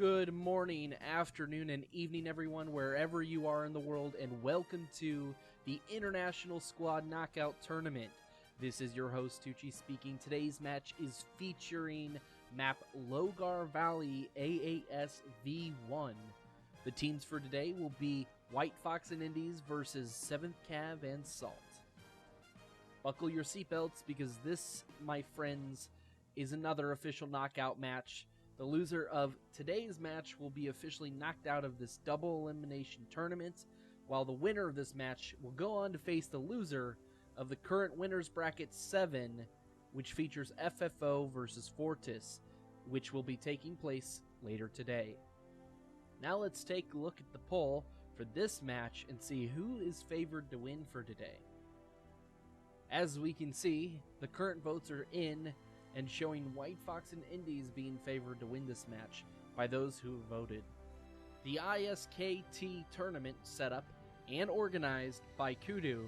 Good morning, afternoon, and evening, everyone, wherever you are in the world, and welcome to the International Squad Knockout Tournament. This is your host, Tucci, speaking. Today's match is featuring map Logar Valley AAS V1. The teams for today will be WhiteFox Indies versus 7th Cav and Salt. Buckle your seatbelts because this, my friends, is another official knockout match. The loser of today's match will be officially knocked out of this double elimination tournament, while the winner of this match will go on to face the loser of the current winners bracket 7, which features FFO versus Fortis, which will be taking place later today. Now let's take a look at the poll for this match and see who is favored to win for today. As we can see, the current votes are in and showing WhiteFox and Indies being favored to win this match by those who voted. The ISKT tournament setup and organized by Kudu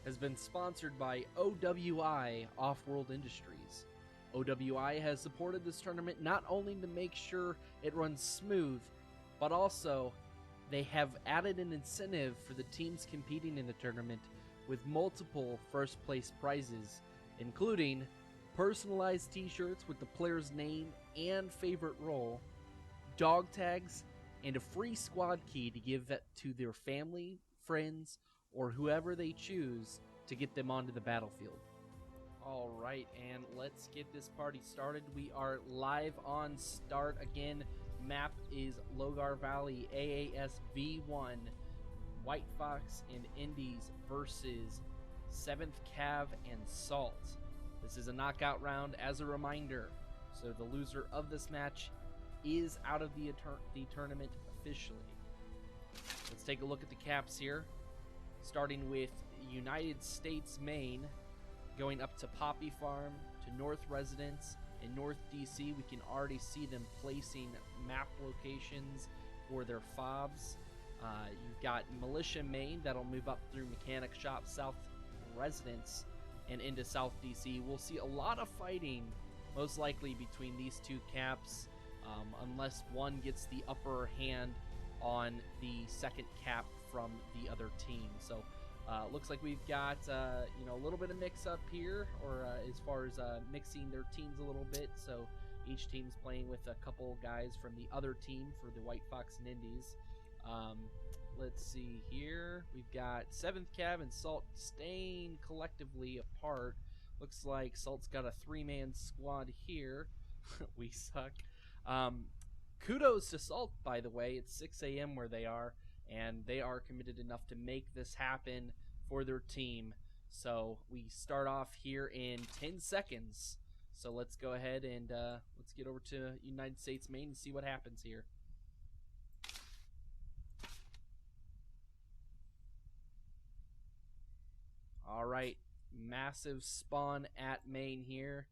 has been sponsored by OWI Off-World Industries. OWI has supported this tournament not only to make sure it runs smooth, but also they have added an incentive for the teams competing in the tournament with multiple first place prizes, including personalized t-shirts with the player's name and favorite role, dog tags, and a free squad key to give that to their family, friends, or whoever they choose to get them onto the battlefield. Alright, and let's get this party started. We are live on start. Again, map is Logar Valley AAS V1, WhiteFox and Indies versus 7th Cav and Salt. This is a knockout round as a reminder, so the loser of this match is out of the tournament officially. Let's take a look at the caps here, starting with United States Main, going up to Poppy Farm, to North Residence, in North DC. We can already see them placing map locations for their fobs. You've got Militia Main, that'll move up through Mechanic Shop, South Residence, and into South DC. We'll see a lot of fighting, most likely between these two caps, unless one gets the upper hand on the second cap from the other team. So looks like we've got a little bit of mix up here, or as far as mixing their teams a little bit. So each team's playing with a couple guys from the other team for the WhiteFox and Indies. Let's see here. We've got 7th Cav and Salt staying collectively apart. Looks like Salt's got a 3-man squad here. We suck. Kudos to Salt, by the way. It's 6 a.m. where they are, and they are committed enough to make this happen for their team. So we start off here in 10 seconds. So let's go ahead and let's get over to United States Main and see what happens here. Alright, massive spawn at main here.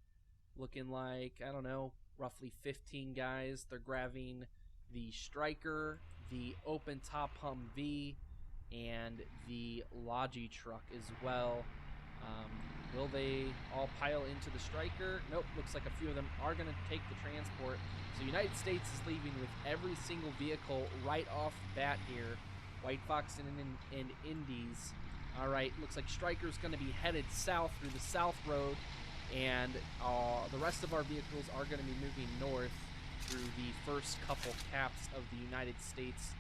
Looking like, I don't know, roughly 15 guys. They're grabbing the Striker, the open top Humvee, and the Logi truck as well. Will they all pile into the Striker? Nope, looks like a few of them are going to take the transport. So United States is leaving with every single vehicle right off the bat here. WhiteFox and Indies. Alright, looks like Striker's going to be headed south through the South Road, and the rest of our vehicles are going to be moving north through the first couple caps of the United States.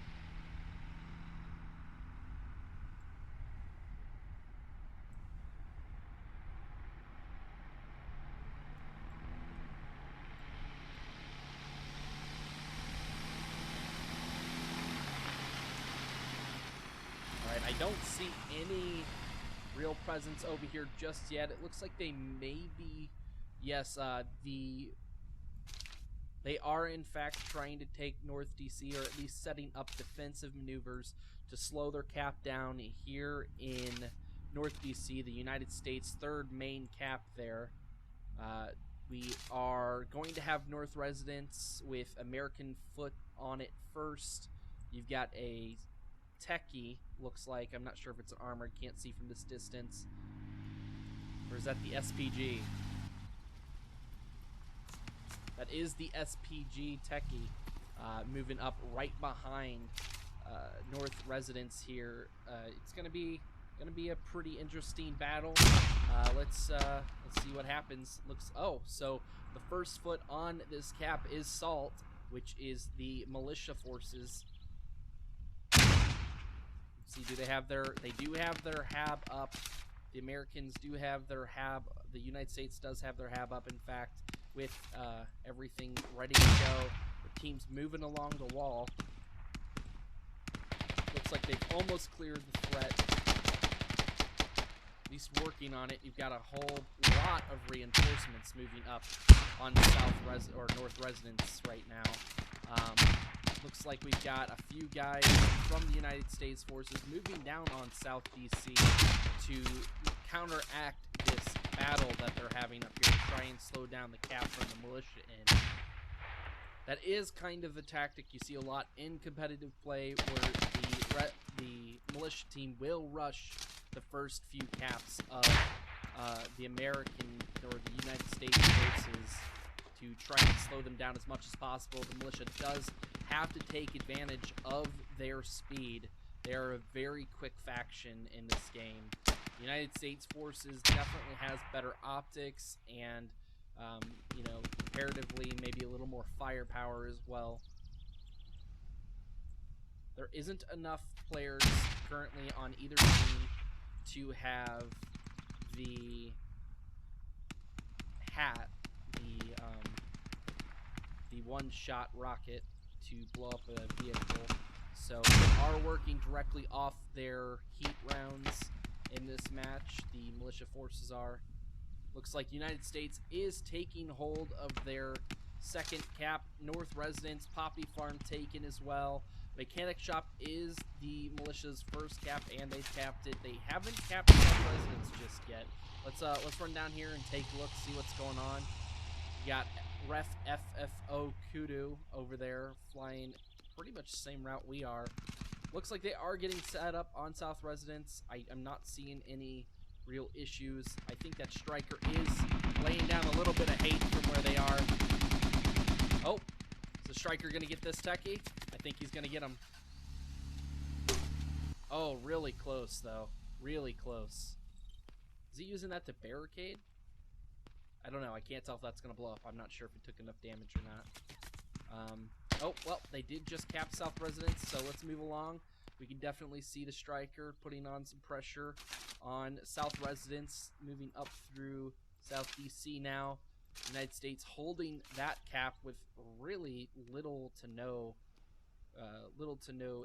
I don't see any real presence over here just yet. It looks like they may be, yes, they are in fact trying to take North DC, or at least setting up defensive maneuvers to slow their cap down here in North DC, the United States' third main cap there. We are going to have North Residence with American Foot on it first. You've got a Techie, looks like. I'm not sure if it's an armored, can't see from this distance. Or is that the SPG? That is the SPG Techie. moving up right behind North Residence here. It's gonna be a pretty interesting battle. Let's see what happens. So the first foot on this cap is Salt, which is the militia forces. Let's see, they do have their hab up. The Americans do have their hab. The United States does have their hab up, in fact, with everything ready to go. The team's moving along the wall. Looks like they've almost cleared the threat. At least working on it. You've got a whole lot of reinforcements moving up on North Residence right now. Looks like we've got a few guys from the United States forces moving down on South DC to counteract this battle that they're having up here, to try and slow down the cap from the militia in. That is kind of the tactic you see a lot in competitive play, where the militia team will rush the first few caps of the American or the United States forces to try and slow them down as much as possible. The militia does have to take advantage of their speed. They are a very quick faction in this game. The United States forces definitely has better optics and, comparatively maybe a little more firepower as well. There isn't enough players currently on either team to have the one-shot rocket to blow up a vehicle. So they are working directly off their heat rounds in this match. The militia forces are. Looks like United States is taking hold of their second cap. North Residence, Poppy Farm taken as well. Mechanic Shop is the militia's first cap, and they've capped it. They haven't capped North Residence just yet. Let's run down here and take a look, see what's going on. You got Ref FFO Kudu over there flying pretty much the same route we are. Looks like they are getting set up on South Residence. I'm not seeing any real issues. I think that Striker is laying down a little bit of hate from where they are. Oh, is the Striker going to get this techie? I think he's going to get him. Oh, really close, though. Really close. Is he using that to barricade? I don't know. I can't tell if that's going to blow up. I'm not sure if it took enough damage or not. Oh, well, they did just cap South Residence, so let's move along. We can definitely see the Striker putting on some pressure on South Residence, moving up through South DC now. United States holding that cap with really little to no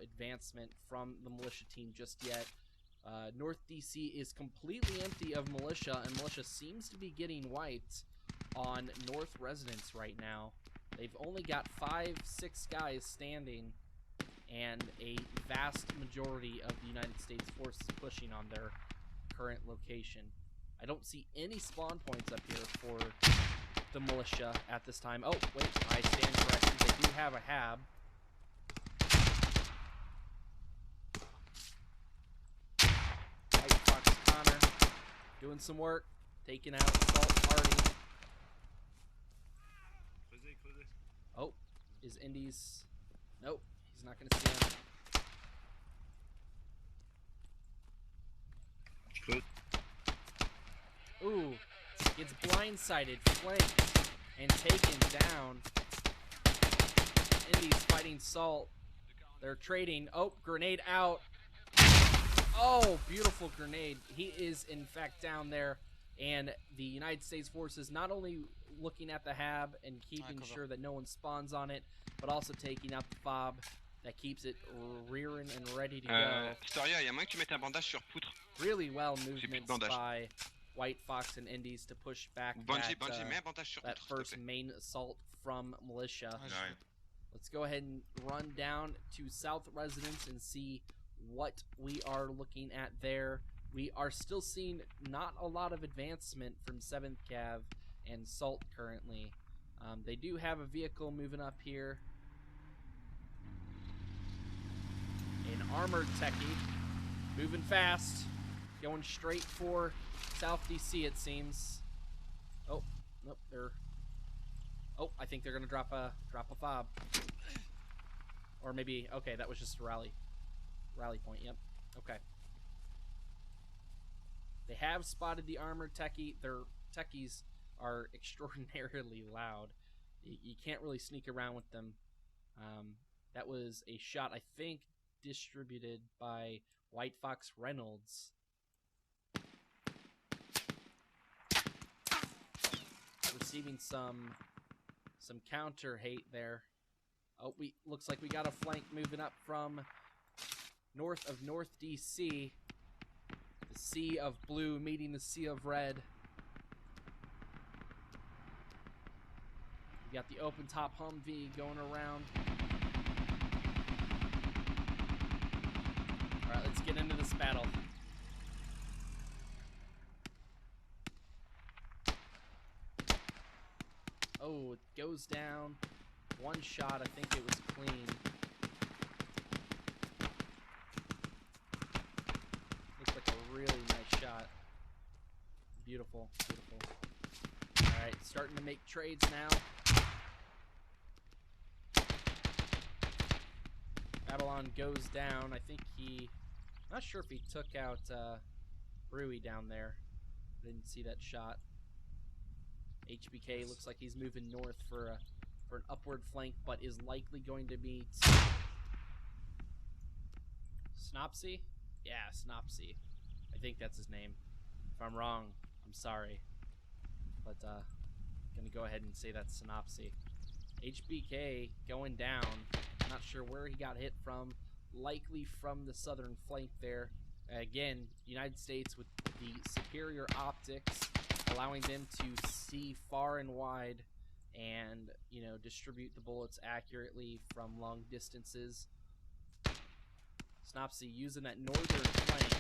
advancement from the militia team just yet. North DC is completely empty of militia, and militia seems to be getting wiped on North Residence right now. They've only got 5-6 guys standing, and a vast majority of the United States forces pushing on their current location. I don't see any spawn points up here for the militia at this time. Oh, wait, I stand corrected. They do have a hab. WhiteFox Connor doing some work, taking out Salt Party. Oh, is Indies? Nope, he's not going to see him. Ooh, gets blindsided, flanked, and taken down. Indies fighting Salt. They're trading. Oh, grenade out. Oh, beautiful grenade. He is, in fact, down there. And the United States forces not only looking at the hab and keeping sure that no one spawns on it, but also taking out the fob that keeps it rearing and ready to go. Storia, il y a moyen que tu mettes un bandage sur poutre. Really well movements by WhiteFox and Indies to push back that first main assault from militia. Let's go ahead and run down to South Residence and see what we are looking at there. We are still seeing not a lot of advancement from 7th Cav and Salt currently. They do have a vehicle moving up here. An armored techie. Moving fast. Going straight for South DC, it seems. Oh, nope, they're... Oh, I think they're going to drop a fob. Or maybe, okay, that was just a rally point. Yep. Okay. They have spotted the armored techie. Their techies are extraordinarily loud. You can't really sneak around with them. That was a shot, I think, distributed by WhiteFox Reynolds. Receiving some counter hate there. Oh, looks like we got a flank moving up from north of North DC. The sea of blue meeting the sea of red. We got the open top Humvee going around. All right, let's get into this battle. Oh, it goes down. One shot, I think it was clean. Looks like a really nice shot. Beautiful, beautiful. Alright, starting to make trades now. Babylon goes down. I think not sure if he took out Brewy down there. I didn't see that shot. HBK looks like he's moving north for an upward flank, but is likely going to be Snopsy? Yeah, Snopsy. I think that's his name. If I'm wrong, I'm sorry. But gonna go ahead and say that's Synopsy. HBK going down. Not sure where he got hit from. Likely from the southern flank there. Again, United States with the superior optics, allowing them to see far and wide and, you know, distribute the bullets accurately from long distances. Snopsy using that northern flank.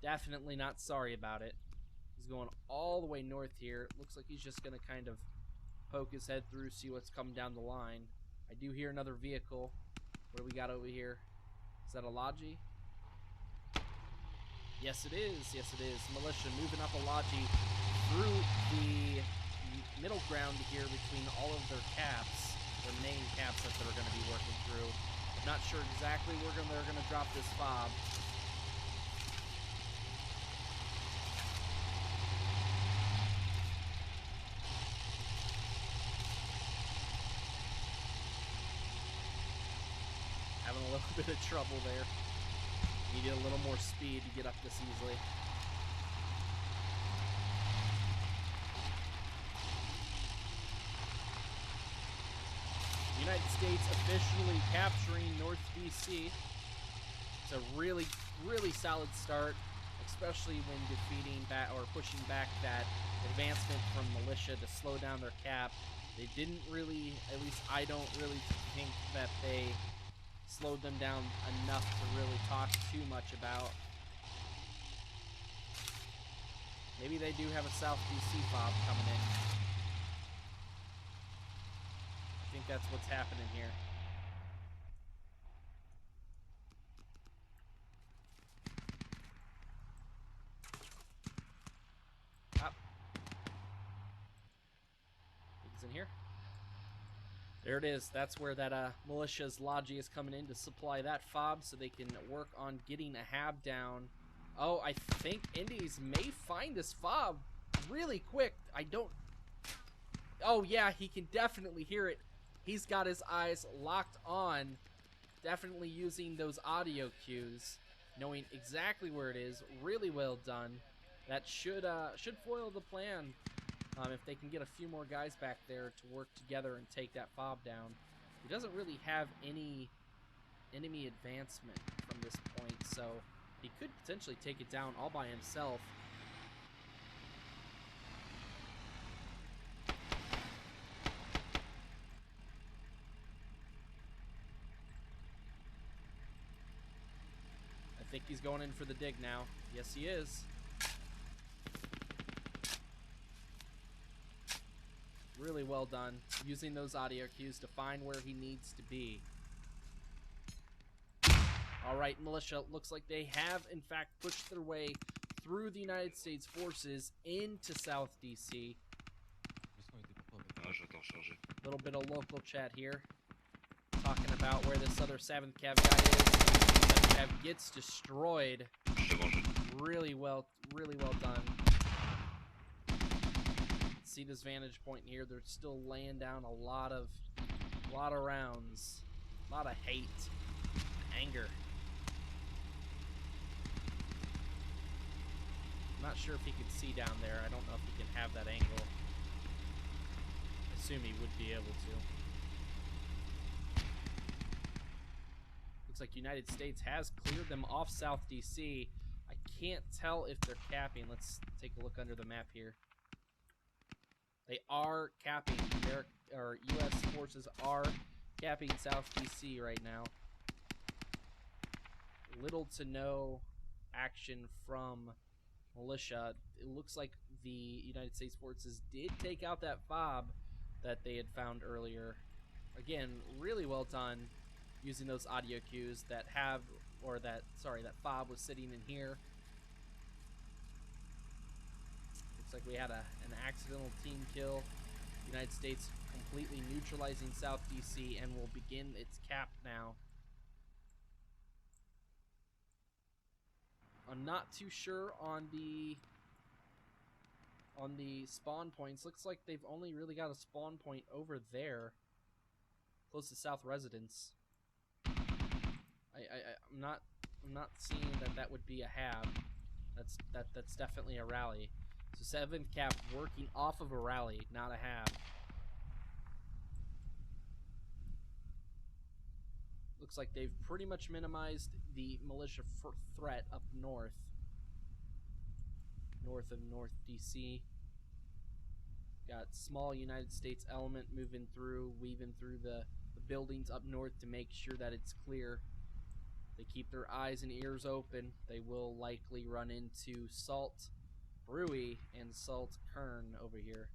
Definitely not sorry about it. He's going all the way north here. Looks like he's just going to kind of poke his head through, see what's coming down the line. I do hear another vehicle. What do we got over here? Is that a Logi? Yes, it is. Yes, it is. Militia moving up a Logi through the middle ground here between all of their caps, their main caps that they're going to be working through. I'm not sure exactly where they're going to drop this fob. Having a little bit of trouble there. Needed a little more speed to get up this easily. United States officially capturing North DC. It's a really, really solid start, especially when defeating back or pushing back that advancement from militia to slow down their cap. They didn't really, at least I don't really think that they slowed them down enough to really talk too much about. Maybe they do have a South DC fob coming in. I think that's what's happening here. Up. It's in here. There it is. That's where that militia's Logi is coming in to supply that fob so they can work on getting a hab down. Oh, I think Indies may find this fob really quick. I don't... Oh, yeah, he can definitely hear it. He's got his eyes locked on, definitely using those audio cues, knowing exactly where it is. Really well done. That should foil the plan. If they can get a few more guys back there to work together and take that fob down. He doesn't really have any enemy advancement from this point, so he could potentially take it down all by himself. I think he's going in for the dig now. Yes, he is. Really well done, using those audio cues to find where he needs to be. All right, militia, looks like they have, in fact, pushed their way through the United States forces into South DC. A little bit of local chat here. talking about where this other 7th Cav guy is. 7th Cav gets destroyed. Really well done. See this vantage point here. They're still laying down a lot of rounds, a lot of hate, anger. I'm not sure if he can see down there. I don't know if he can have that angle. I assume he would be able to. Looks like United States has cleared them off South DC. I can't tell if they're capping. Let's take a look under the map here. They are capping. U.S. forces are capping South DC right now. Little to no action from militia. It looks like the United States forces did take out that fob that they had found earlier. Again, really well done using those audio cues that that fob was sitting in here. Looks like we had an accidental team kill. United States completely neutralizing South DC and will begin its cap now. I'm not too sure on the spawn points. Looks like they've only really got a spawn point over there, close to South Residence. I'm not seeing that would be a hab. That's definitely a rally. So 7th Cap working off of a rally, not a hab. Looks like they've pretty much minimized the militia threat up north of North DC. Got small United States element moving through, weaving through the buildings up north to make sure that it's clear. They keep their eyes and ears open. They will likely run into Salt Brewy and Salt Kern over here.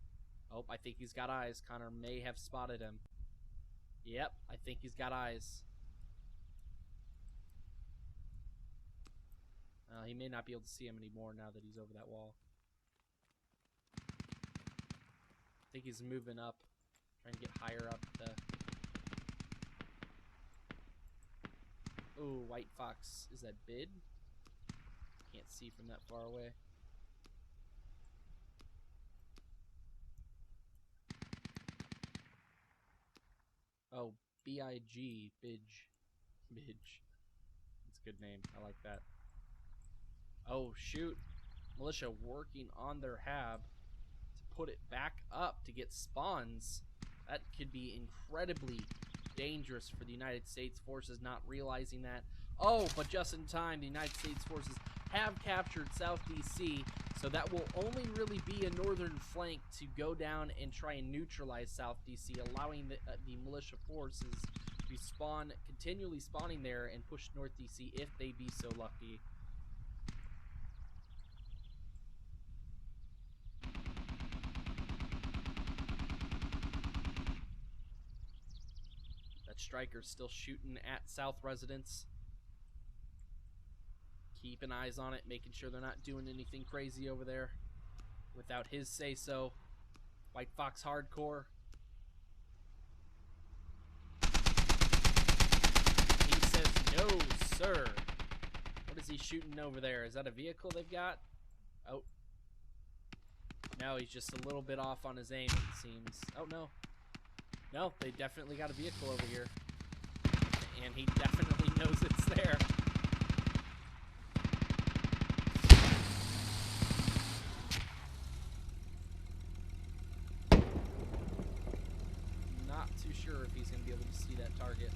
Oh, I think he's got eyes. Connor may have spotted him. Yep, I think he's got eyes. He may not be able to see him anymore now that he's over that wall. I think he's moving up, trying to get higher up the... Oh, WhiteFox. Is that bid? Can't see from that far away. Oh, B-I-G. Bidge. Bidge. That's a good name. I like that. Oh, shoot. Militia working on their hab to put it back up to get spawns. That could be incredibly dangerous for the United States forces, not realizing that. Oh, but just in time, the United States forces have captured South DC, so that will only really be a northern flank to go down and try and neutralize South DC, allowing the militia forces to spawn, continually spawning there and push North DC if they be so lucky. Striker's still shooting at South Residence. Keeping eyes on it, making sure they're not doing anything crazy over there without his say-so. WhiteFox hardcore. He says, no, sir. What is he shooting over there? Is that a vehicle they've got? Oh. No, he's just a little bit off on his aim, it seems. Oh, no. No, they definitely got a vehicle over here. And he definitely knows it's there. Not too sure if he's going to be able to see that target.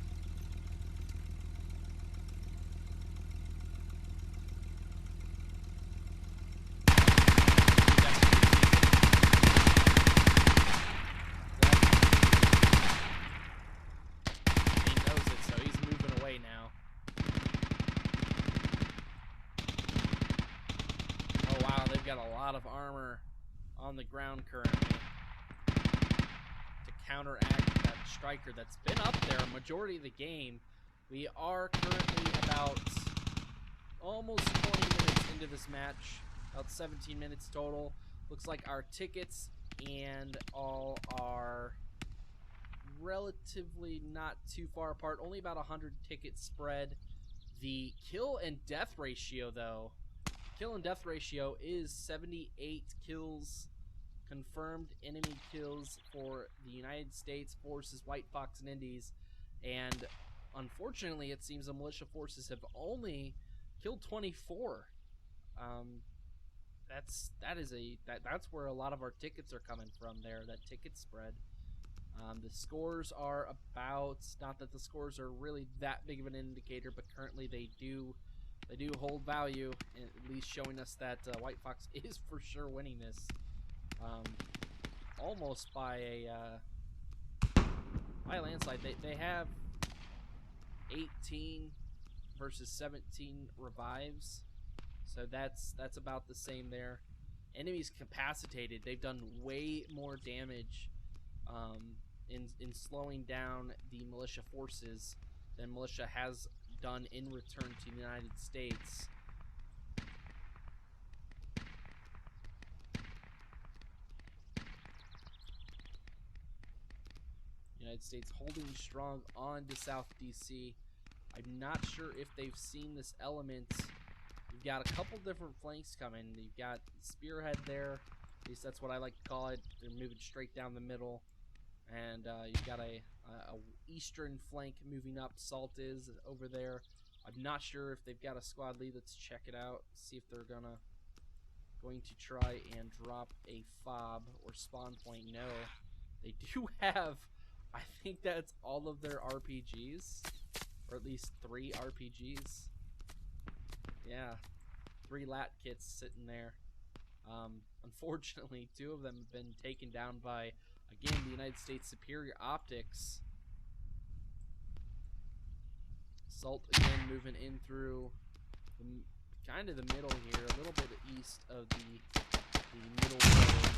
Of armor on the ground currently to counteract that striker that's been up there a majority of the game. We are currently about almost 20 minutes into this match, about 17 minutes total. Looks like our tickets and all our relatively not too far apart, only about 100 tickets spread. The kill and death ratio, though, kill and death ratio is 78 kills confirmed enemy kills for the United States versus WhiteFox Indies, and unfortunately, it seems the militia forces have only killed 24. That's where a lot of our tickets are coming from. There, that ticket spread. The scores are about, not that the scores are really that big of an indicator, but currently they do hold value, at least showing us that WhiteFox is for sure winning this. Almost by a landslide. They have 18 versus 17 revives, so that's about the same there. Enemies capacitated. They've done way more damage in slowing down the militia forces than militia has done in return to the United States. United States holding strong on to South DC. I'm not sure if they've seen this element. You've got a couple different flanks coming. You've got Spearhead there. At least that's what I like to call it. They're moving straight down the middle. And you've got a eastern flank moving up. Salt is over there. I'm not sure if they've got a squad lead. Let's check it out. See if they're going to try and drop a fob or spawn point. No. They do have, I think that's all of their RPGs. Or at least 3 RPGs. Yeah. 3 lat kits sitting there. Unfortunately, 2 of them have been taken down by, again, the United States Superior Optics. Salt again moving in through kind of the middle here, a little bit east of the middle road.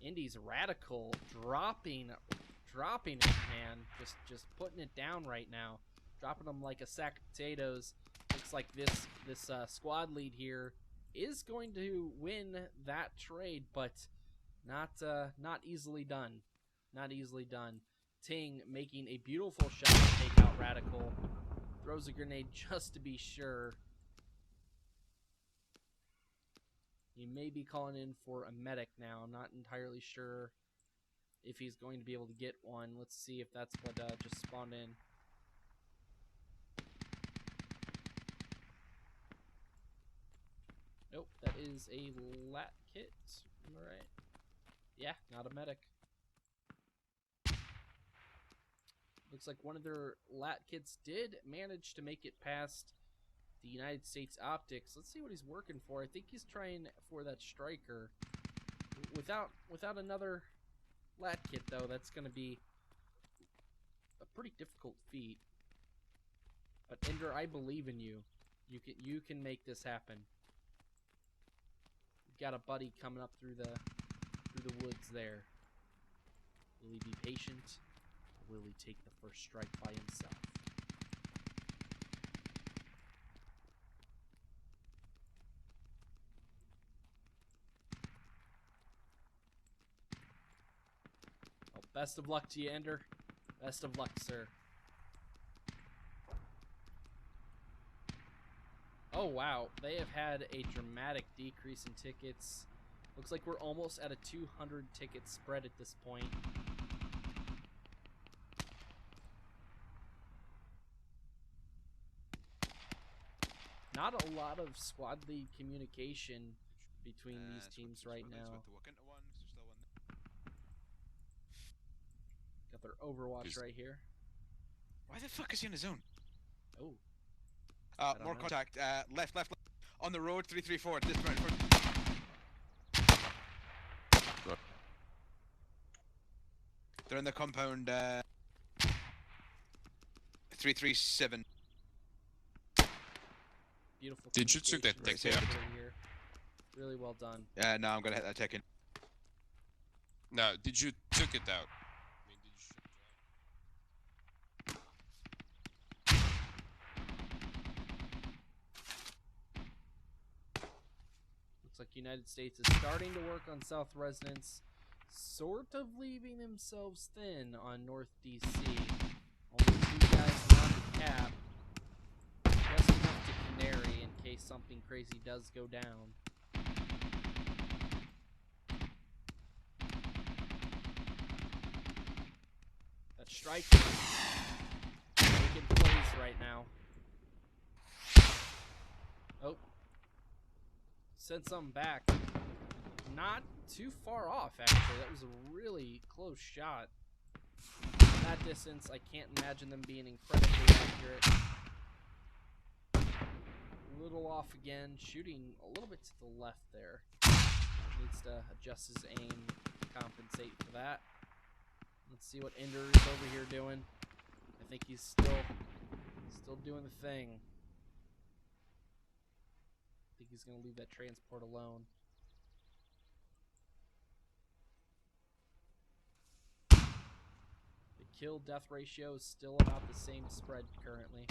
Indies Radical dropping it, man. Just putting it down right now. Dropping them like a sack of potatoes. Looks like this squad lead here is going to win that trade, but not easily done. Not easily done. Ting making a beautiful shot to take out Radical. Throws a grenade just to be sure. He may be calling in for a medic now. I'm not entirely sure if he's going to be able to get one. Let's see if that's what just spawned in. Nope, that is a lat kit. Am I right? Yeah, not a medic. Looks like one of their lat kits did manage to make it past the United States Optics. Let's see what he's working for. I think he's trying for that striker. Without another lat kit, though, that's going to be a pretty difficult feat. But Ender, I believe in you. You can make this happen. You've got a buddy coming up through the woods there. Will he be patient, or will he take the first strike by himself? Well, best of luck to you, Ender. Best of luck, sir. Oh, wow. They have had a dramatic decrease in tickets. Looks like we're almost at a 200 ticket spread at this point. Not a lot of squad lead communication between these teams right now. Got their Overwatch right here. Why the fuck is he in his zone? Oh. More contact. Left. On the road, 334. This round. They're in the compound. 337. Beautiful. Did you took that tech out? Really well done. Yeah, no, I'm gonna hit that tech in. No, did you took it out? I mean, did you shoot Looks like United States is starting to work on South Resonance. sort of leaving themselves thin on North DC. Only 2 guys on the cap. Just enough to canary in case something crazy does go down. That striker making plays right now. Oh. Sent something back. Not too far off, actually. That was a really close shot. From that distance, I can't imagine them being incredibly accurate. A little off again, shooting a little bit to the left there. Needs to adjust his aim to compensate for that. Let's see what Ender is over here doing. I think he's still doing the thing. I think he's going to leave that transport alone. The kill-death ratio is still about the same spread currently.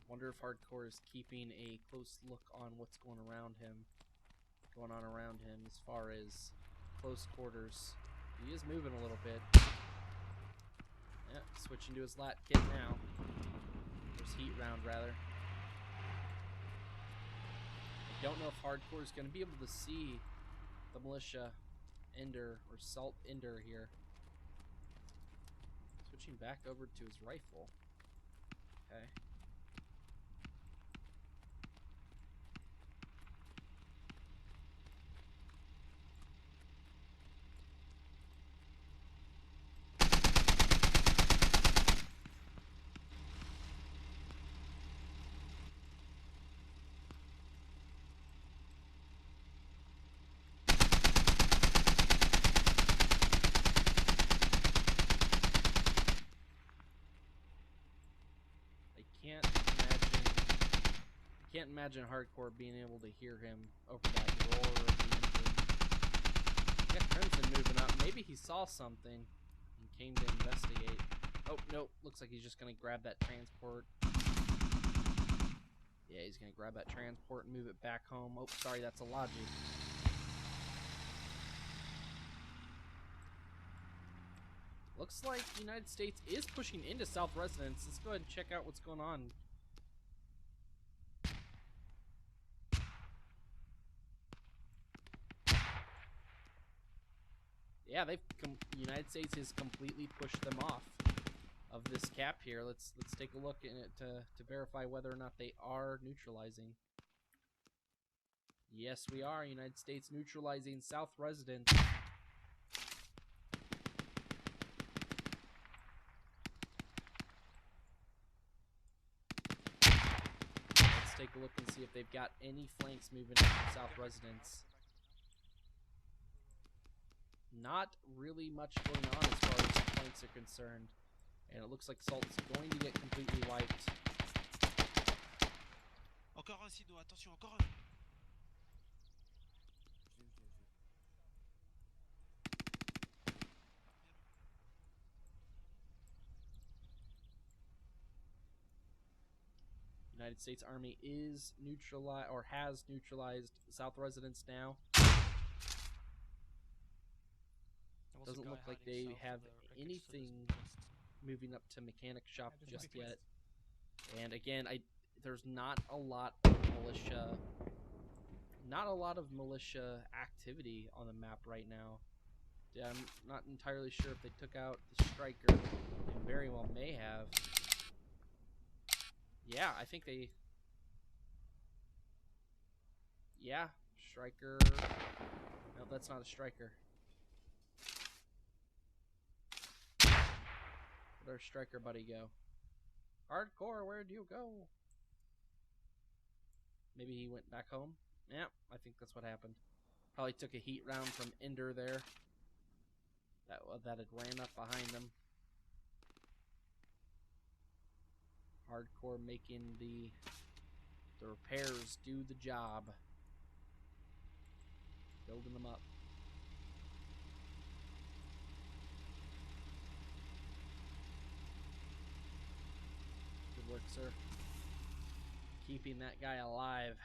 Wonder if Hardcore is keeping a close look on what's going on around him as far as close quarters. He is moving a little bit. Yep, switching to his lat kit now. Or his heat round, rather. I don't know if Hardcore is going to be able to see the militia Ender or Salt Ender here. Switching back over to his rifle. Okay. Can't imagine Hardcore being able to hear him over that roar of the engine. Got Crimson moving up. Maybe he saw something and came to investigate. Oh, nope. Looks like he's just going to grab that transport. Yeah, he's going to grab that transport and move it back home. Oh, sorry, that's a Logi. Looks like the United States is pushing into South Residence. Let's go ahead and check out what's going on. Yeah, United States has completely pushed them off of this cap here. Let's take a look in it to verify whether or not they are neutralizing. Yes, we are. United States neutralizing South Residence. Let's take a look and see if they've got any flanks moving up from South Residence. Not really much going on as far as the flanks are concerned. And it looks like Salt's going to get completely wiped. Encore un Sino, attention, encore un. United States Army is neutralized, or has neutralized South Residence now. Doesn't look like they have anything moving up to mechanic shop just yet. And again, there's not a lot of militia activity on the map right now. I'm not entirely sure if they took out the striker, and very well may have. Yeah, I think they. Yeah, striker. No, that's not a striker. Where'd our striker buddy go? Hardcore, where'd you go? Maybe he went back home? Yeah, I think that's what happened. Probably took a heat round from Ender there. That had ran up behind him. Hardcore making the repairs do the job. Building them up. work, sir. Keeping that guy alive.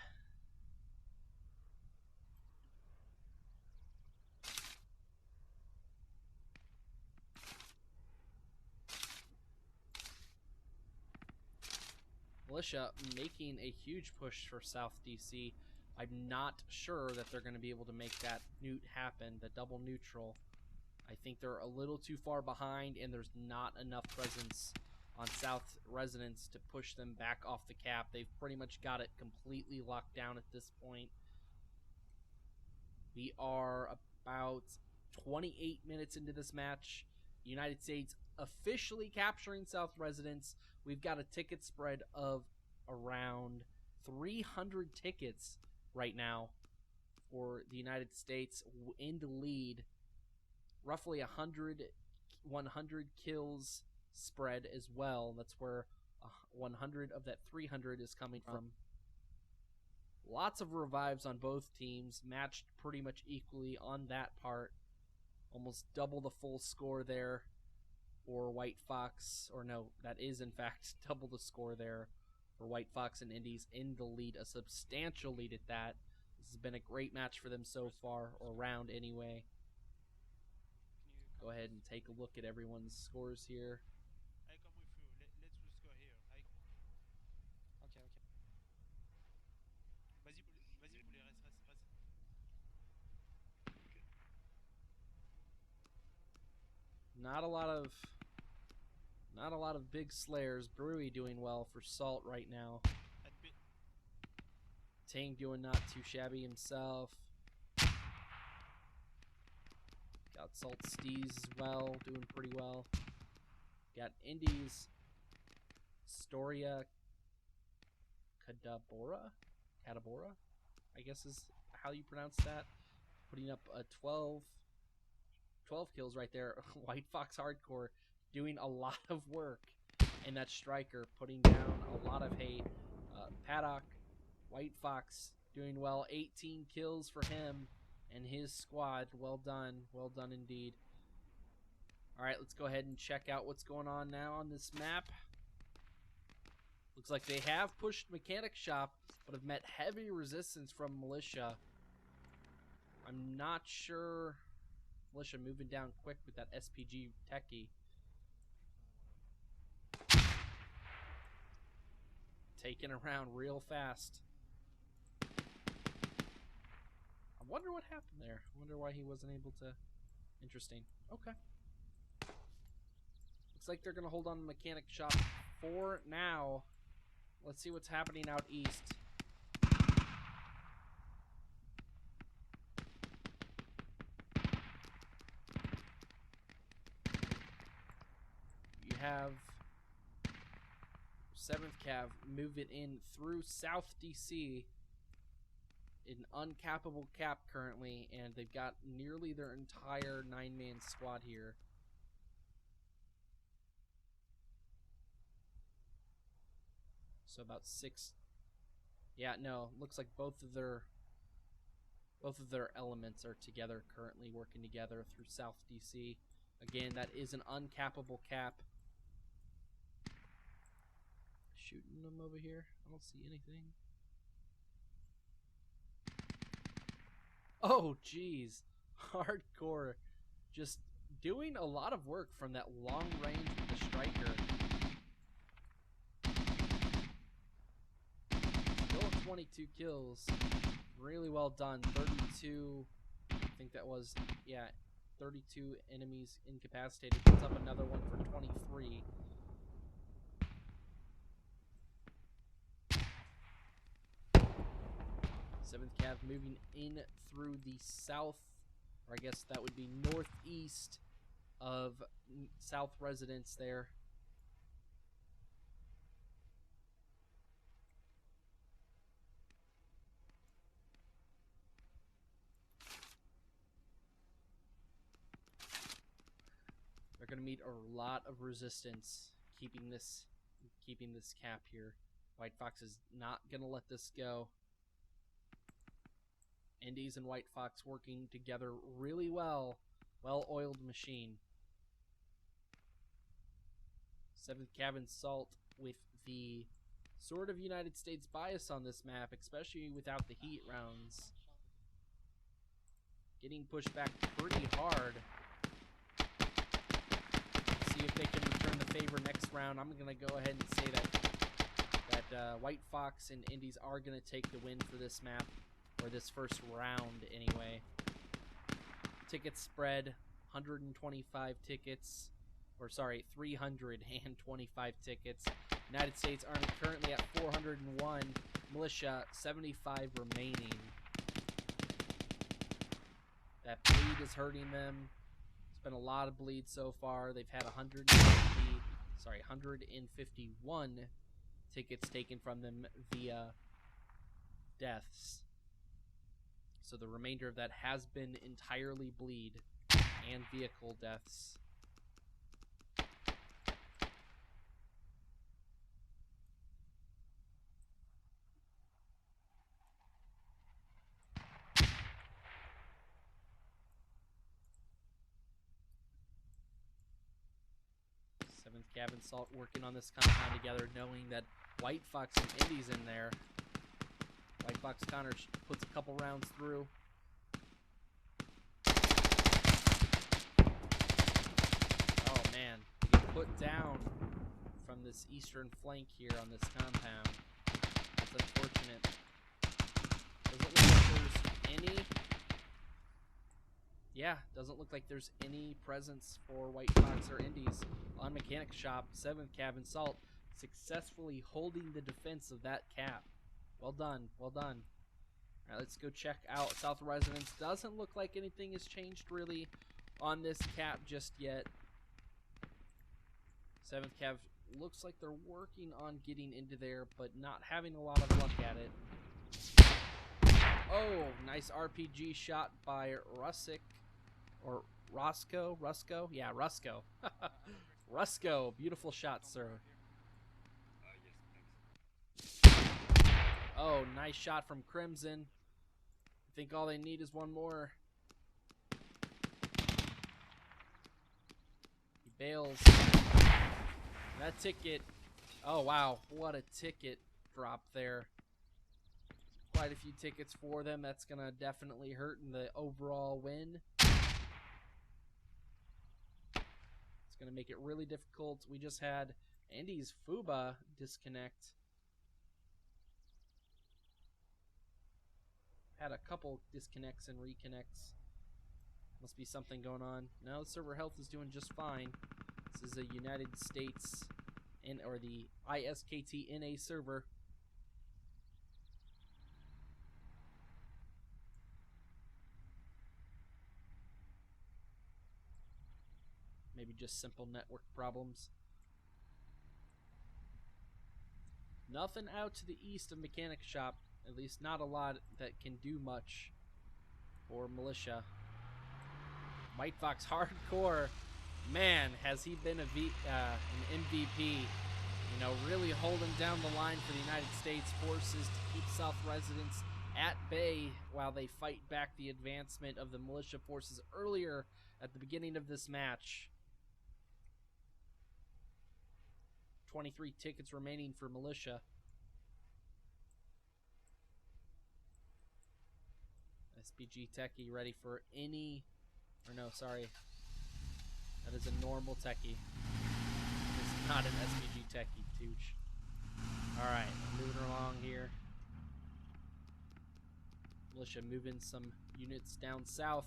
Militia making a huge push for South DC. I'm not sure that they're going to be able to make that newt happen, the double neutral. I think they're a little too far behind, and there's not enough presence on South residents to push them back off the cap. They've pretty much got it completely locked down at this point. We are about 28 minutes into this match. The United States officially capturing South residents. We've got a ticket spread of around 300 tickets right now for the United States in the lead. Roughly 100 kills spread as well. That's where 100 of that 300 is coming from. Lots of revives on both teams, matched pretty much equally on that part. Almost double the full score there for WhiteFox, or no, that is in fact double the score there for WhiteFox and Indies in the lead, a substantial lead at that. This has been a great match for them so far, or round anyway. Go ahead and take a look at everyone's scores here. I come with you. Let's just go here. Okay, okay. Vas-y, poulet, reste. Not a lot of big slayers. Brewy doing well for Salt right now. Tang doing not too shabby himself. Got Salt Steez as well, doing pretty well. Got Indies, Storia Kadabora, I guess is how you pronounce that. Putting up a 12 kills right there. WhiteFox Hardcore doing a lot of work. And that Striker putting down a lot of hate. Paddock, WhiteFox doing well. 18 kills for him and his squad. Well done indeed. Alright, let's go ahead and check out what's going on now on this map. Looks like they have pushed Mechanic Shop, but have met heavy resistance from Militia. I'm not sure. Militia moving down quick with that SPG techie. Taking around real fast. I wonder what happened there. I wonder why he wasn't able to. Interesting. Okay. Looks like they're going to hold on to Mechanic Shop for now. Let's see what's happening out east. You have 7th Cav move it in through South DC. An uncappable cap currently, and they've got nearly their entire 9-man squad here. So about 6. Yeah, no, looks like both of their elements are together currently, working together through South DC. Again, that is an uncappable cap. Shooting them over here. I don't see anything. Oh, jeez. Hardcore. Just doing a lot of work from that long range with the Striker. Still at 22 kills. Really well done. 32, I think that was, yeah, 32 enemies incapacitated. Puts up another one for 23. Seventh Cav moving in through the south, or I guess that would be northeast of South residence there. They're going to meet a lot of resistance keeping this cap here. WhiteFox is not going to let this go. Indies and WhiteFox working together really well. Well-oiled machine. 7th Cav and Salt with the sort of United States bias on this map, especially without the heat rounds. Getting pushed back pretty hard. See if they can return the favor next round. I'm going to go ahead and say that WhiteFox and Indies are going to take the win for this map, or this first round anyway. Ticket spread, 125 tickets, or sorry, 325 tickets. United States Army currently at 401, Militia 75 remaining. That bleed is hurting them. It's been a lot of bleed so far. They've had 151 tickets taken from them via deaths. So the remainder of that has been entirely bleed and vehicle deaths. Seventh Cabin Salt working on this compound together, knowing that WhiteFox and Indies in there. WhiteFox Connor puts a couple rounds through. Oh man, they get put down from this eastern flank here on this compound. It's unfortunate. Doesn't look like there's any... Yeah, doesn't look like there's any presence for WhiteFox or Indies on Mechanic Shop. 7th Cabin Salt successfully holding the defense of that cap. Well done, well done. Alright, let's go check out South Residence. Doesn't look like anything has changed really on this cap just yet. 7th Cav looks like they're working on getting into there, but not having a lot of luck at it. Oh, nice RPG shot by Rusick. Or Roscoe? Rusco? Yeah, Rusco. Rusco, beautiful shot, sir. Oh, nice shot from Crimson. I think all they need is one more. He bails. That ticket. Oh, wow. What a ticket drop there. Quite a few tickets for them. That's going to definitely hurt in the overall win. It's going to make it really difficult. We just had Andy's Fuba disconnect. Had a couple disconnects and reconnects. Must be something going on. No, server health is doing just fine. This is a United States or the ISKT NA server. Maybe just simple network problems. Nothing out to the east of Mechanic Shop. At least not a lot that can do much for Militia. WhiteFox Hardcore, man, has he been an MVP. You know, really holding down the line for the United States forces to keep South Residence at bay while they fight back the advancement of the Militia forces earlier at the beginning of this match. 23 tickets remaining for Militia. SPG Techie ready for any... Or no, sorry. That is a normal Techie. This is not an SPG Techie, Tucci. Alright, moving along here. Militia moving some units down south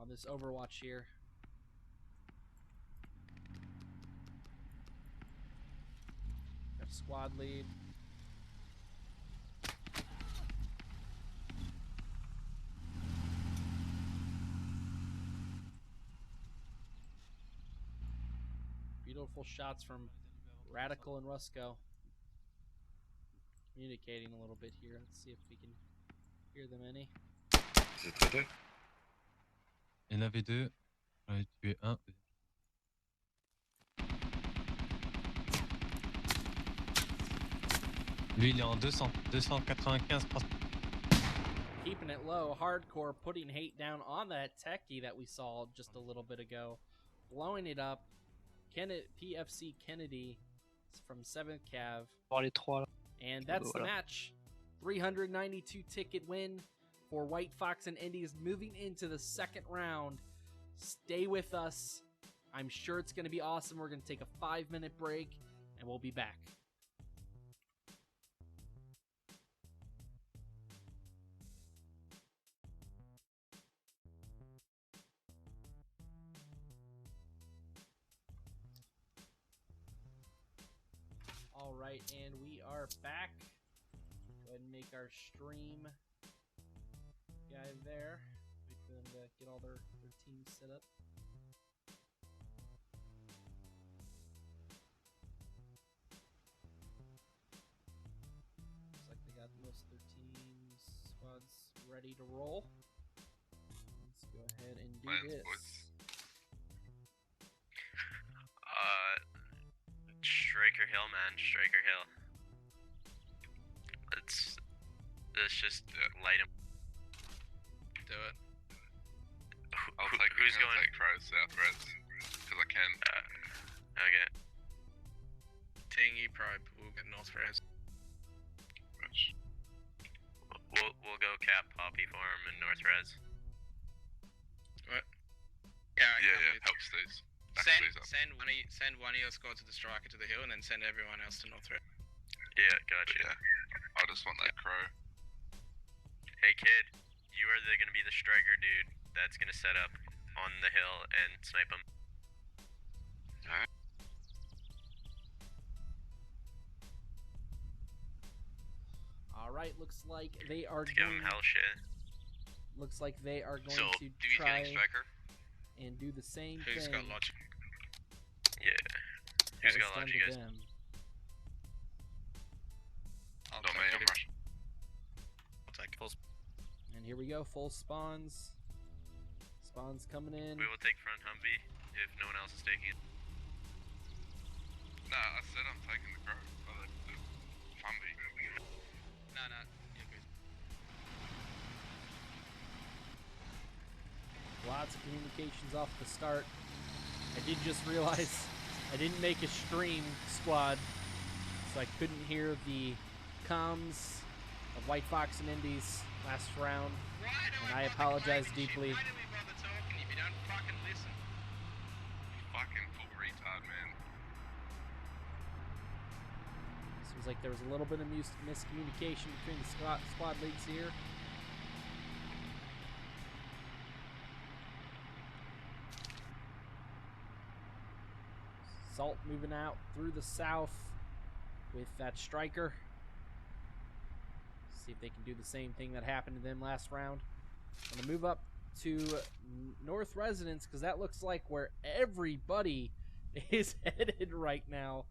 on this Overwatch here. Got a squad lead. Beautiful shots from Radical and Rusco. Communicating a little bit here. Let's see if we can hear them any. Il y en avait deux. J'en ai tué un. Lui, il est en 295. Keeping it low. Hardcore putting hate down on that Techie that we saw just a little bit ago. Blowing it up. PFC Kennedy from 7th Cav. Voir les trois là. And that's the Voilà. match. 392 ticket win for WhiteFox and Indies moving into the second round. Stay with us. I'm sure it's going to be awesome. We're going to take a 5-minute break and we'll be back. All right, and we are back. Go ahead and make our stream guy there. Wait for them to get all their teams set up. Looks like they got most of their teams, squads ready to roll. Let's go ahead and do this. Striker Hill, man. Striker Hill. Let's just light him. Do it. Who's going? I'll take Crow South Res, because I can. Okay. Tingy Probe will get North Res. We'll go Cap Poppy Farm and North Res. What? Yeah, Yeah, help Steve's. Send one of your squads to the striker to the hill, and then send everyone else to North Res. Yeah, gotcha. Yeah. I just want that Crow. Hey kid, you are gonna be the striker dude that's gonna set up on the hill and snipe him. Alright. All right, looks like they are To give him hell shit. Looks like they are going So, to Stevie's try getting striker. and do the same Who's thing. got logic? Yeah. that Who's was got done logic, to guys? them. I'll Not take me, it. I'm rushing. I'll take it. And here we go, full spawns. Spawns coming in. We will take front Humvee if no one else is taking it. Nah, I said I'm taking the Crow. The Humvee. No, you're good. Lots of communications off the start. I did just realize I didn't make a stream squad, so I couldn't hear the comms of WhiteFox and Indies last round, and I apologize deeply. Why do we bother talking if you don't fucking listen? Fucking full retard, man. Seems like there was a little bit of miscommunication between the squad leagues here. Salt moving out through the south with that striker. See if they can do the same thing that happened to them last round. I'm gonna move up to North Residence because that looks like where everybody is headed right now.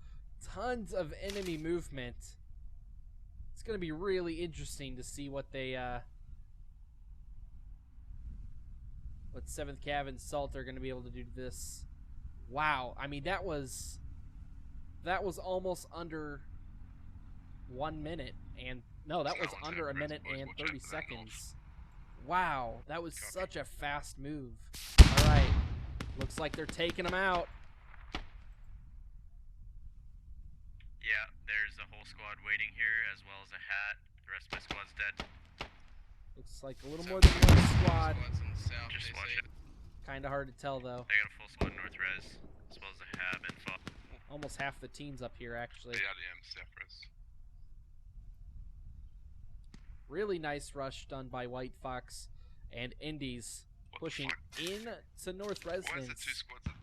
Tons of enemy movement. It's gonna be really interesting to see what they what 7th Cav and Salt are gonna be able to do to this. Wow, I mean that was almost under 1 minute, and no, that was under a minute and 30 seconds. Wow, that was such a fast move. All right, looks like they're taking them out. Yeah, there's a whole squad waiting here, as well as a hat. The rest of my squad's dead. Looks like a little more than one squad. Squads in the south, Just watch DC. it. Kind of hard to tell though. They got a full squad North Res, as well as a hab and FOB. Almost half the teams up here actually. The RDM South Res. Really nice rush done by WhiteFox and Indies, pushing in to North Why is Residence. there two squads at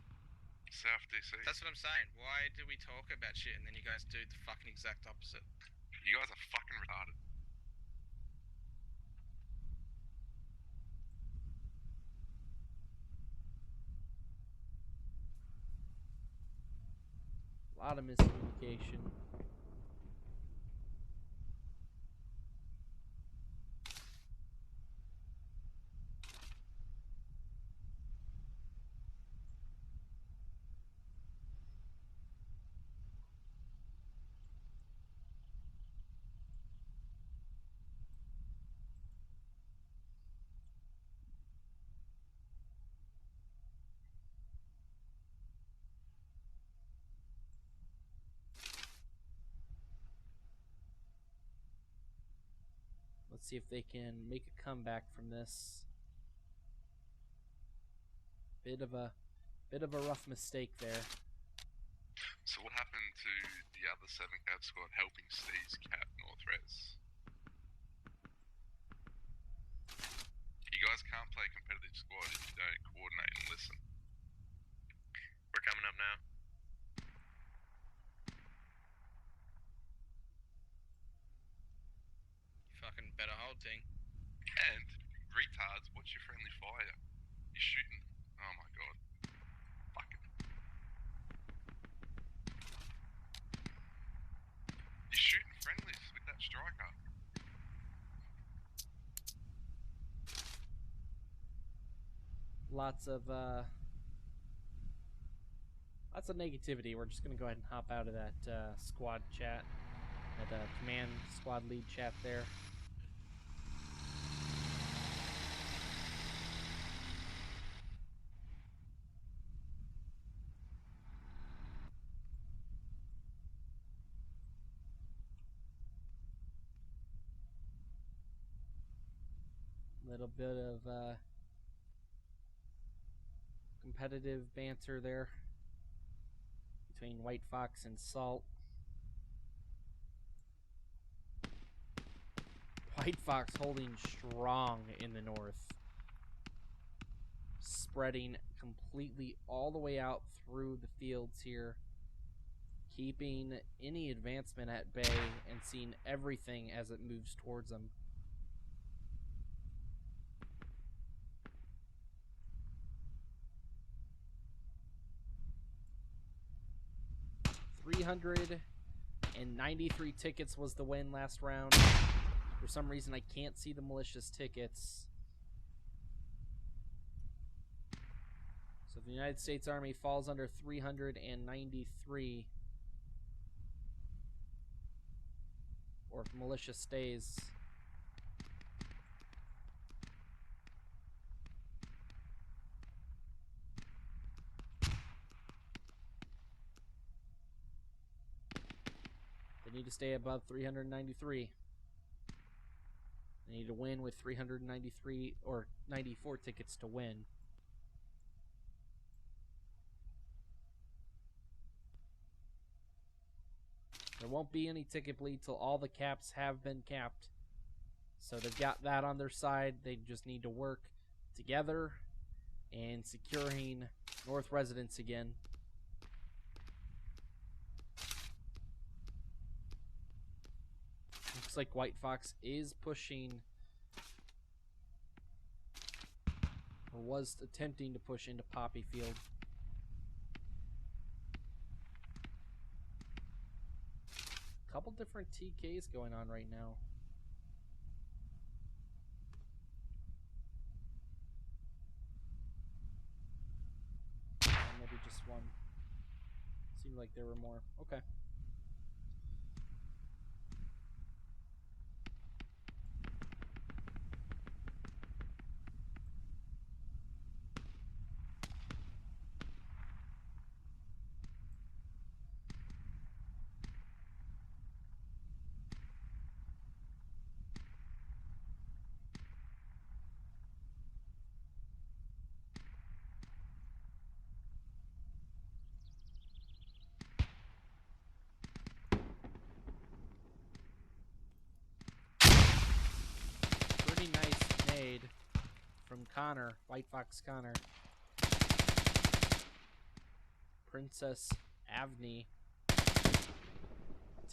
South DC? That's what I'm saying. Why do we talk about shit and then you guys do the fucking exact opposite? You guys are fucking retarded. A lot of miscommunication. Let's see if they can make a comeback from this. Bit of a rough mistake there. So what happened to the other 7 cap squad helping Steve's cap North Res? You guys can't play competitive squad if you don't coordinate and listen. We're coming up now. Fucking better hold thing. And, retards, what's your friendly fire? You're shooting. Oh my god. Fuck it. You're shooting friendlies with that striker. Lots of negativity. We're just gonna go ahead and hop out of that squad chat, that command squad lead chat there. Little bit of competitive banter there between WhiteFox and Salt. WhiteFox holding strong in the north, spreading completely all the way out through the fields here, keeping any advancement at bay and seeing everything as it moves towards them. $393 tickets was the win last round. For some reason, I can't see the malicious tickets. So if the United States Army falls under 393, or if militia stays, they need to stay above 393. They need to win with 393 or 94 tickets to win. There won't be any ticket bleed till all the caps have been capped. So they've got that on their side. They just need to work together and securing North residents again. Looks like WhiteFox is pushing, or was attempting to push into Poppy Field. Couple different TKs going on right now. Maybe just one. Seemed like there were more. Okay. From Connor, WhiteFox Connor. Princess Avni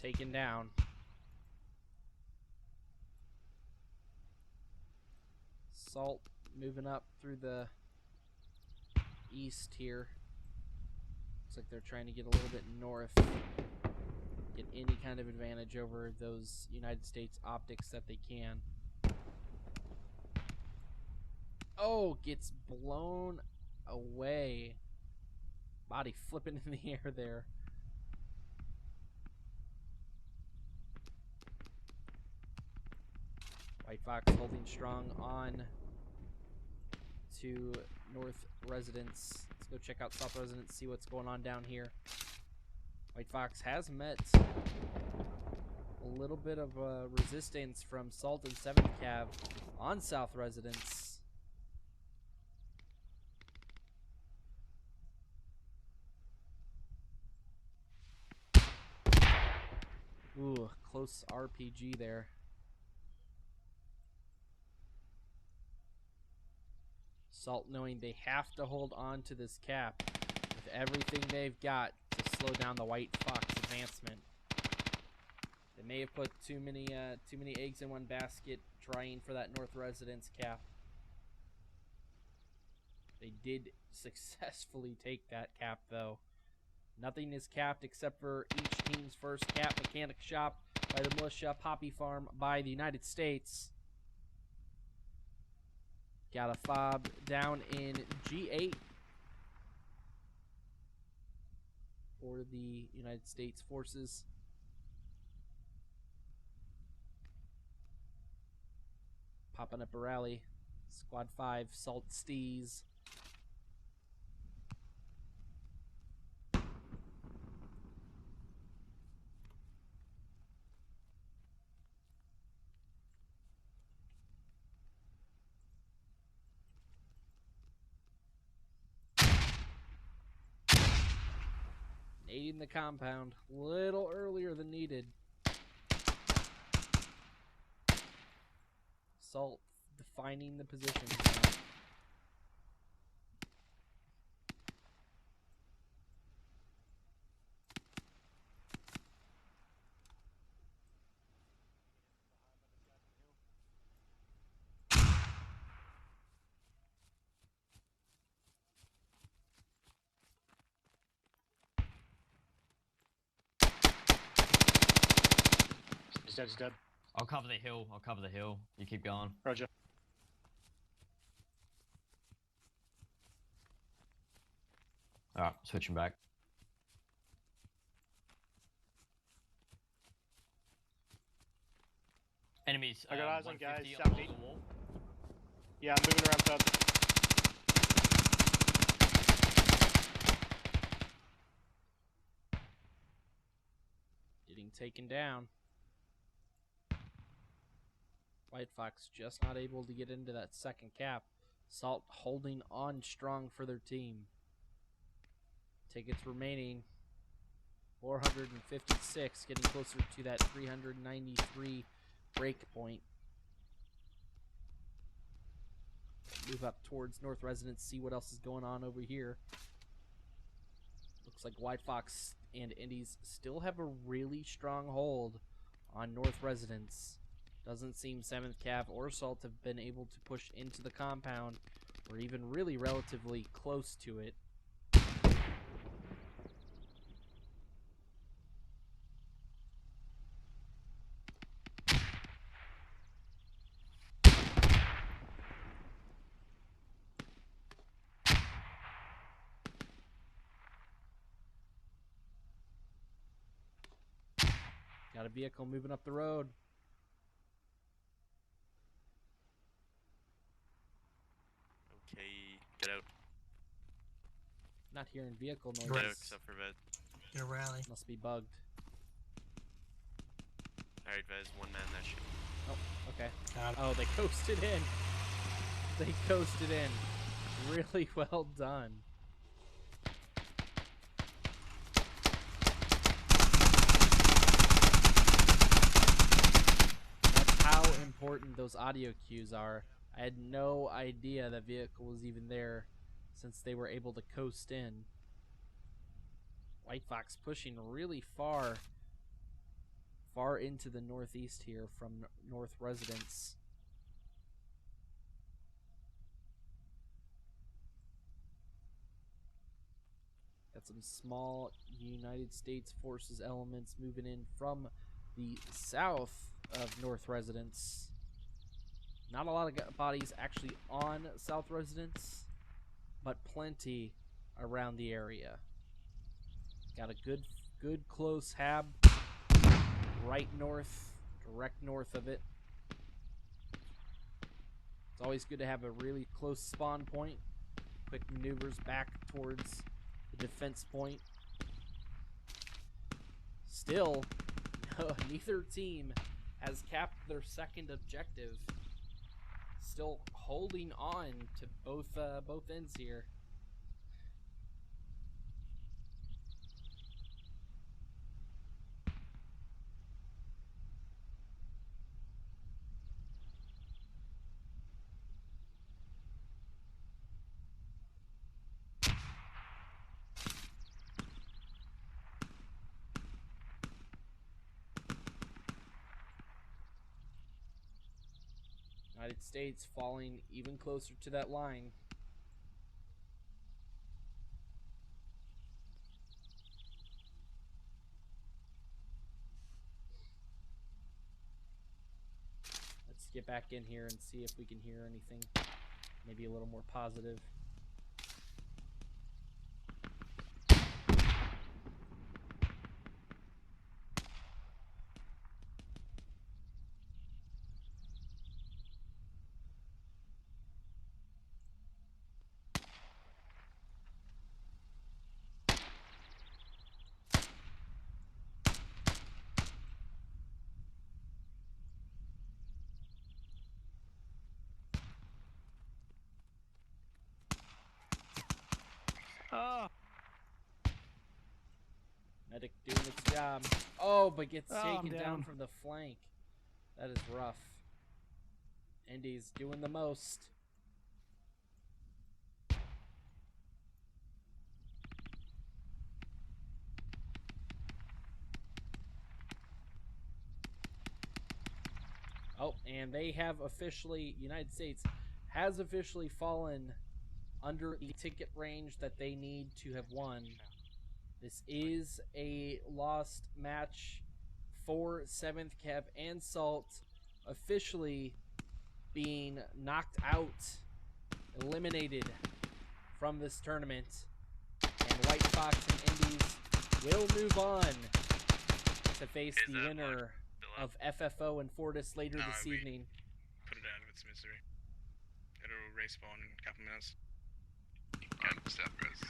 taken down. Salt moving up through the east here. Looks like they're trying to get a little bit north, get any kind of advantage over those United States optics that they can. Oh, gets blown away. Body flipping in the air there. WhiteFox holding strong on to North Residence. Let's go check out South Residence, see what's going on down here. WhiteFox has met A little bit of resistance from Salt and 7th Cav on South Residence. Ooh, close RPG there. Salt knowing they have to hold on to this cap with everything they've got to slow down the WhiteFox advancement. They may have put too many eggs in one basket trying for that North Residence cap. They did successfully take that cap though. Nothing is capped except for each team's first cap. Mechanic Shop by the Militia, Poppy Farm by the United States. Got a fob down in G8 for the United States forces. Popping up a rally. Squad 5, Salt Steez. Nading the compound a little earlier than needed. Salt defining the positions now. He's dead, he's dead. I'll cover the hill. I'll cover the hill. You keep going. Roger. Alright, switching back. Enemies. I got eyes on guys, 150 south along east. the wall. Yeah, I'm moving around south. Getting taken down. WhiteFox just not able to get into that second cap. Salt holding on strong for their team. Tickets remaining. 456, getting closer to that 393 break point. Move up towards North Residence, see what else is going on over here. Looks like WhiteFox and Indies still have a really strong hold on North Residence. Doesn't seem 7th Cav or Salt have been able to push into the compound or even really relatively close to it. Got a vehicle moving up the road. Okay, get out. Not hearing vehicle noises. Get out, except for Vez. Get a rally. Must be bugged. Alright, Vez, one man that shit. Oh, okay. Oh, they coasted in. They coasted in. Really well done. That's how important those audio cues are. I had no idea that vehicle was even there since they were able to coast in. WhiteFox pushing really far into the northeast here from North Residence. Got some small United States Forces elements moving in from the south of North Residence. Not a lot of bodies actually on South Residence, but plenty around the area. Got a good close hab right north, direct north of it. It's always good to have a really close spawn point. Quick maneuvers back towards the defense point. Still neither team has capped their second objective. Still holding on to both ends here. United States falling even closer to that line. Let's get back in here and see if we can hear anything maybe a little more positive. Oh. Medic doing its job. Oh, but gets Oh, I'm taken down down. from the flank. That is rough. Indies doing the most. Oh, and they have officially, United States has officially fallen under the ticket range that they need to have won. This is a lost match for 7th Cav and Salt, officially being knocked out, eliminated from this tournament. And WhiteFox and Indies will move on to face the winner of FFO and Fortis later this evening. Put it out of its misery. It'll respawn in a couple minutes. South Res.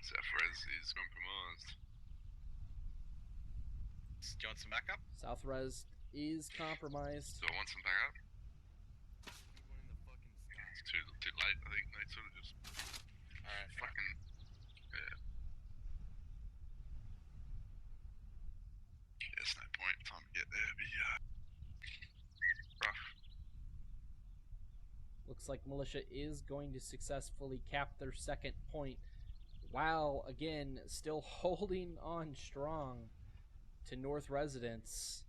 South Res is compromised. Do you want some backup? South Res is compromised. Do I want some backup? It's too late. I think they sort of just fucking there's no point. Time to get there. Be rough. Looks like Militia is going to successfully cap their second point, while again still holding on strong to North Residence,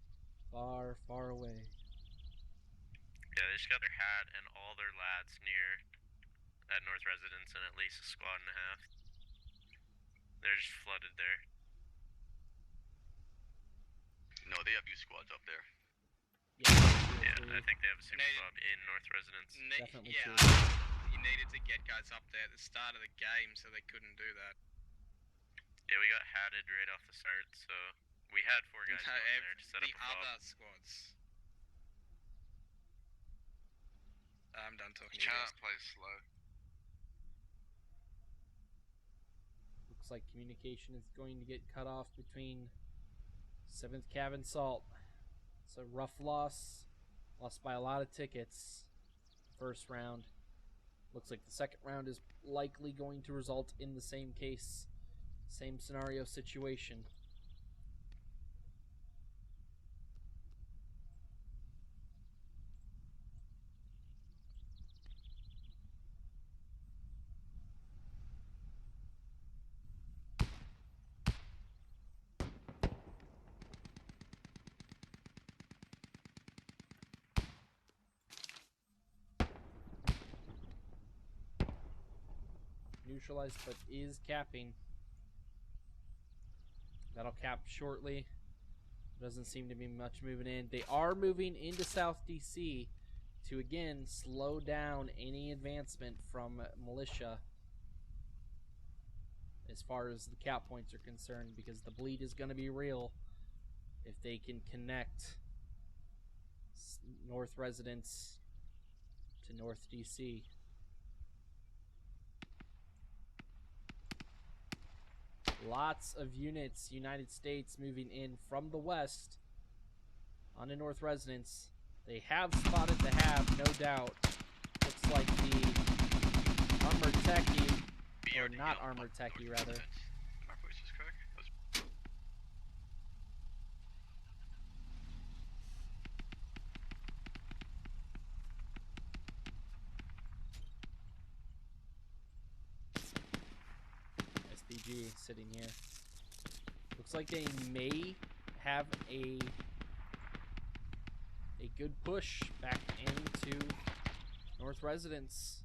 far, far away. Yeah, they just got their hat and all their lads near that North Residence and at least a squad and a half. They're just flooded there. No, they have 2 squads up there. Yeah, I think they have a super squad in North Residence. Definitely Yeah, true. you needed to get guys up there at the start of the game, so they couldn't do that. Yeah, we got hatted right off the start, so we had 4 guys going there to set up The a fob. other squads. I'm done talking. You can't play slow. Looks like communication is going to get cut off between 7th Cav and Salt. It's a rough loss. Lost by a lot of tickets. First round. Looks like the second round is likely going to result in the same case. Same scenario situation. Neutralized, but is capping. That'll cap shortly. Doesn't seem to be much moving in. They are moving into South DC to again slow down any advancement from Militia as far as the cap points are concerned, because the bleed is going to be real if they can connect North Residence to North DC. Lots of units, United States, moving in from the west on the North Residence. They have spotted the Hab, no doubt. Looks like the armored techie, or not armored techie, rather. My voice is correct. SPG sitting here. Looks like they may have a good push back into North Residence.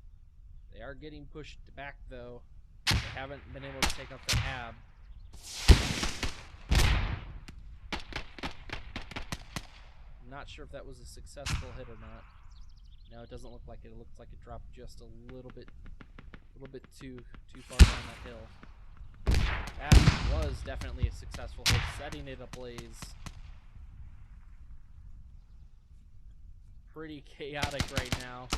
They are getting pushed back, though. They haven't been able to take out the Hab. I'm not sure if that was a successful hit or not. No, it doesn't look like it. It looks like it dropped just a little bit too far down that hill. That was definitely a successful hit, setting it ablaze. Pretty chaotic right now.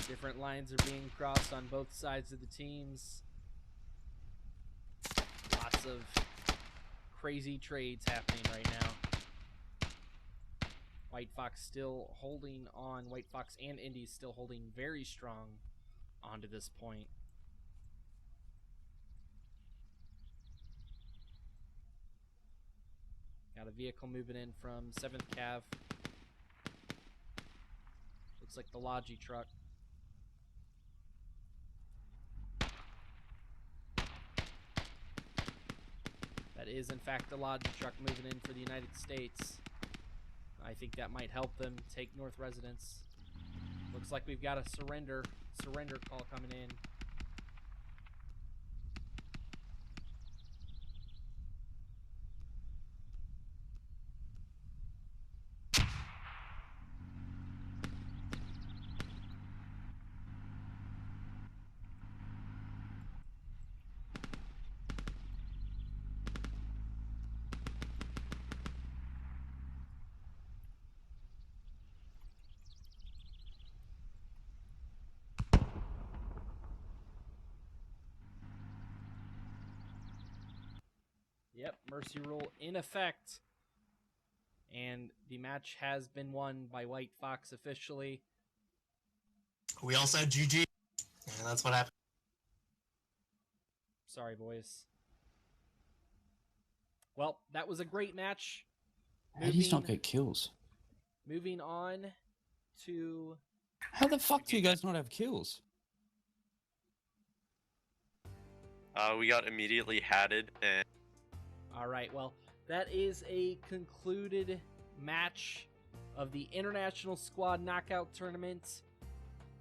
Different lines are being crossed on both sides of the teams. Lots of crazy trades happening right now. WhiteFox still holding on. WhiteFox and Indies still holding very strong onto this point. Got a vehicle moving in from 7th Cav. Looks like the Logi truck. That is, in fact, the Logi truck moving in for the United States. I think that might help them take North Residence. Looks like we've got a surrender call coming in. Yep, mercy rule in effect. And the match has been won by WhiteFox officially. We all said GG, and that's what happened. Sorry, boys. Well, that was a great match. How do you not get kills? Moving on to... How the fuck do you guys not have kills? We got immediately hatted and... Alright, well, that is a concluded match of the International Squad Knockout Tournament,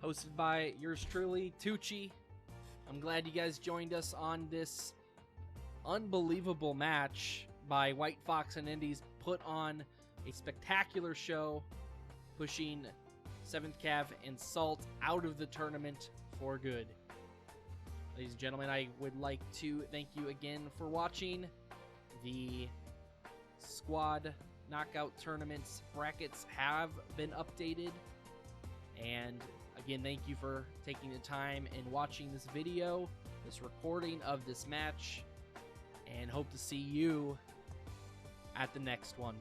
hosted by yours truly, Tucci. I'm glad you guys joined us on this unbelievable match by WhiteFox and Indies. Put on a spectacular show, pushing 7th Cav and Salt out of the tournament for good. Ladies and gentlemen, I would like to thank you again for watching. The squad knockout tournaments brackets have been updated, and again, thank you for taking the time and watching this video, this recording of this match, and hope to see you at the next one.